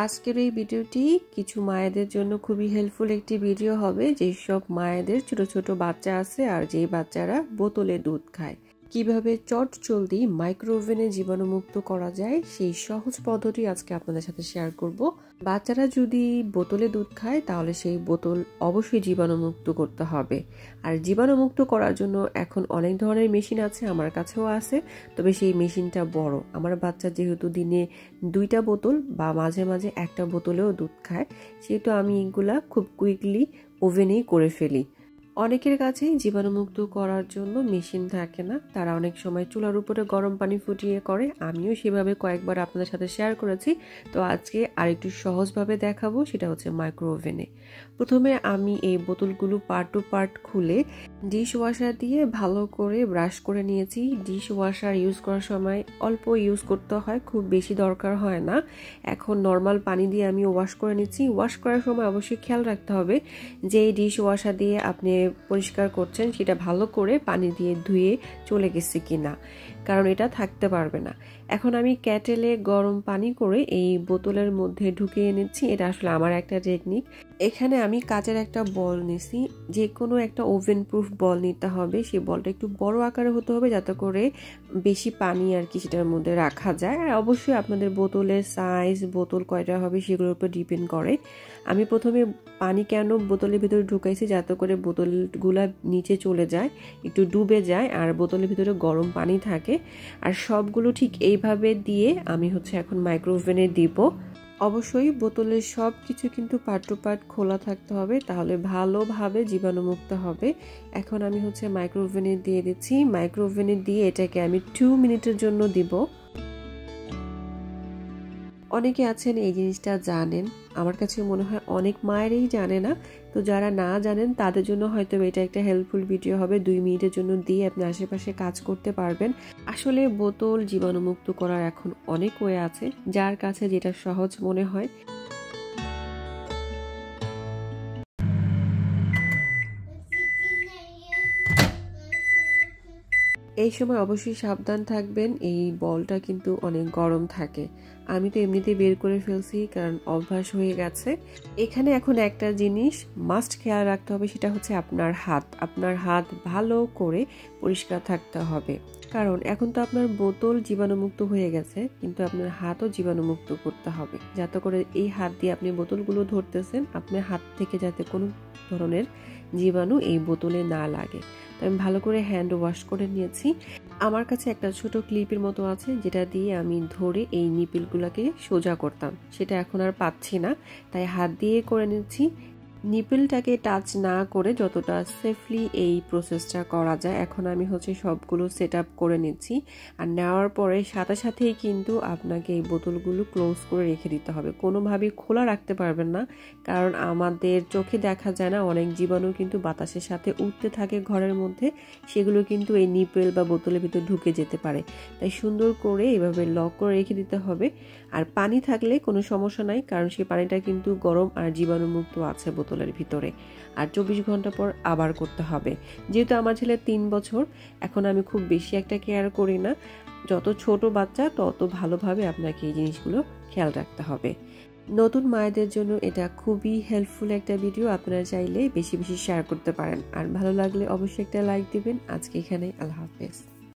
আজকের এই ভিডিওটি কিছু মায়েদের জন্য খুবই হেল্পফুল একটি ভিডিও হবে, যেই সব মায়েদের ছোট ছোট বাচ্চা আছে আর যেই বাচ্চারা বোতলে দুধ খায়। কিভাবে চট জলদি মাইক্রো ওভেনে জীবাণুমুক্ত করা যায় সেই সহজ পদ্ধতি আজকে আপনাদের সাথে শেয়ার করব। বাচ্চারা যদি বোতলে দুধ খায় তাহলে সেই বোতল অবশ্যই জীবাণুমুক্ত করতে হবে। আর জীবাণুমুক্ত করার জন্য এখন অনেক ধরনের মেশিন আছে, আমার কাছেও আছে, তবে সেই মেশিনটা বড়। আমার বাচ্চা যেহেতু দিনে 2টা বোতল বা মাঝে মাঝে একটা বোতলেও দুধ খায়, সেহেতু আমি এগুলা খুব কুইকলি ওভেনেই করে ফেলি। অনেকের কাছেই জীবাণুমুক্ত করার জন্য মেশিন থাকে না, তারা অনেক সময় চুলার উপরে গরম পানি ফুটিয়ে করে। আমিও সেভাবে কয়েকবার আপনাদের সাথে শেয়ার করেছি, তো আজকে আরেকটু সহজভাবে দেখাবো, সেটা হচ্ছে মাইক্রো ওভেনে। প্রথমে আমি এই বোতলগুলো পার্ট টু পার্ট খুলে ডিশ ওয়াশার দিয়ে ভালো করে ব্রাশ করে নিয়েছি। ডিশ ওয়াশার ইউজ করার সময় অল্প ইউজ করতে হয়, খুব বেশি দরকার হয় না। এখন নর্মাল পানি দিয়ে আমি ওয়াশ করে নিচ্ছি। ওয়াশ করার সময় অবশ্যই খেয়াল রাখতে হবে যে এই ডিশ ওয়াশার দিয়ে আপনি পরিষ্কার করছেন সেটা ভালো করে পানি দিয়ে ধুয়ে চলে গেছে কিনা, কারণ এটা থাকতে পারবে না। এখন আমি ক্যাটেলে গরম পানি করে এই বোতলের মধ্যে ঢুকিয়ে নিচ্ছি। এটা আসলে আমার একটা টেকনিক। এখানে আমি কাচের একটা বল নিছি, যে কোনো একটা ওভেন প্রুফ বল নিতে হবে। সেই বলটা একটু বড় আকারে হতে হবে যাতে করে বেশি পানি আর কি সেটার মধ্যে রাখা যায়। আর অবশ্যই আপনাদের বোতলের সাইজ, বোতল কয়টা হবে সেগুলোর উপর ডিপেন্ড করে। আমি প্রথমে পানি কেন বোতলের ভিতরে ঢুকাইছি, যাতে করে বোতলগুলা নিচে চলে যায়, একটু ডুবে যায় আর বোতলের ভিতরে গরম পানি থাকে। আর সবগুলো ঠিক এইভাবে দিয়ে আমি এখন মাইক্রো ওভেনে দিব। অবশ্যই বোতলের সব কিছু কিন্তু পার্ট টু পার্ট খোলা থাকতে হবে, তাহলে ভালোভাবে জীবাণুমুক্ত হবে। এখন আমি মাইক্রো ওভেনে দিয়ে দিচ্ছি। মাইক্রো ওভেনে দিয়ে এটাকে আমি 2 মিনিটের জন্য দিব। অনেকে আছেন এই জিনিসটা জানেন, আমার কাছে মনে হয় অনেক মায়েরই জানে না। তো যারা না জানেন তাদের জন্য হয়তো এটা একটা হেল্পফুল ভিডিও হবে। 2 মিনিটের জন্য দিয়ে আপনি আশেপাশে কাজ করতে পারবেন। আসলে বোতল জীবাণুমুক্ত করার এখন অনেক ওয়ে আছে, যার কাছে যেটা সহজ মনে হয়। এই সময় অবশ্যই সাবধান থাকবেন, এই বলটা কিন্তু অনেক গরম থাকে। আমি তো এমনিতেই বের করে ফেলছি, কারণ অভ্যাস হয়ে গেছে। এখানে এখন একটা জিনিস মাস্ট খেয়াল রাখতে হবে, সেটা হচ্ছে আপনার হাত। আপনার হাত ভালো করে পরিষ্কার থাকতে হবে, কারণ এখন তো আপনার বোতল জীবাণুমুক্ত হয়ে গেছে, কিন্তু আপনার হাতও জীবাণুমুক্ত করতে হবে, যাতে করে এই হাত দিয়ে আপনি বোতলগুলো ধরতেছেন, আপনার হাত থেকে যাতে কোনো ধরনের জীবাণু এই বোতলে না লাগে। তো আমি ভালো করে হ্যান্ড ওয়াশ করে নিয়েছি। আমার কাছে একটা ছোট ক্লিপের মতো আছে, যেটা দিয়ে আমি ধরে এই নিপিলগুলোকে সোজা করতাম, সেটা এখন আর পাচ্ছি না, তাই হাত দিয়ে করে নিচ্ছি। নিপিলটাকে টাচ না করে যতটা সেফলি এই প্রসেসটা করা যায়। এখন আমি সবগুলো সেট আপ করে নিচ্ছি। আর নেওয়ার পরে সাথে সাথেই কিন্তু আপনাকে এই বোতলগুলো ক্লোজ করে রেখে দিতে হবে, কোনোভাবেই খোলা রাখতে পারবেন না, কারণ আমাদের চোখে দেখা যায় না, অনেক জীবাণু কিন্তু বাতাসের সাথে উঠতে থাকে ঘরের মধ্যে, সেগুলো কিন্তু এই নিপেল বা বোতলের ভিতরে ঢুকে যেতে পারে। তাই সুন্দর করে এভাবে লক করে রেখে দিতে হবে। আর পানি থাকলে কোনো সমস্যা নাই, কারণ সেই পানিটা কিন্তু গরম আর জীবাণুমুক্ত আছে বোতলের ভিতরে। আর 24 ঘন্টা পর আবার করতে হবে। যেহেতু আমার ছেলে 3 বছর, এখন আমি খুব বেশি একটা কেয়ার করি না। যত ছোট বাচ্চা তত ভালোভাবে আপনাকে এই জিনিসগুলো খেয়াল রাখতে হবে। নতুন মায়েদের জন্য এটা খুবই হেল্পফুল একটা ভিডিও, আপনারা চাইলে বেশি বেশি শেয়ার করতে পারেন। আর ভালো লাগলে অবশ্যই একটা লাইক দিবেন। আজকে এখানে, আল্লাহ হাফেজ।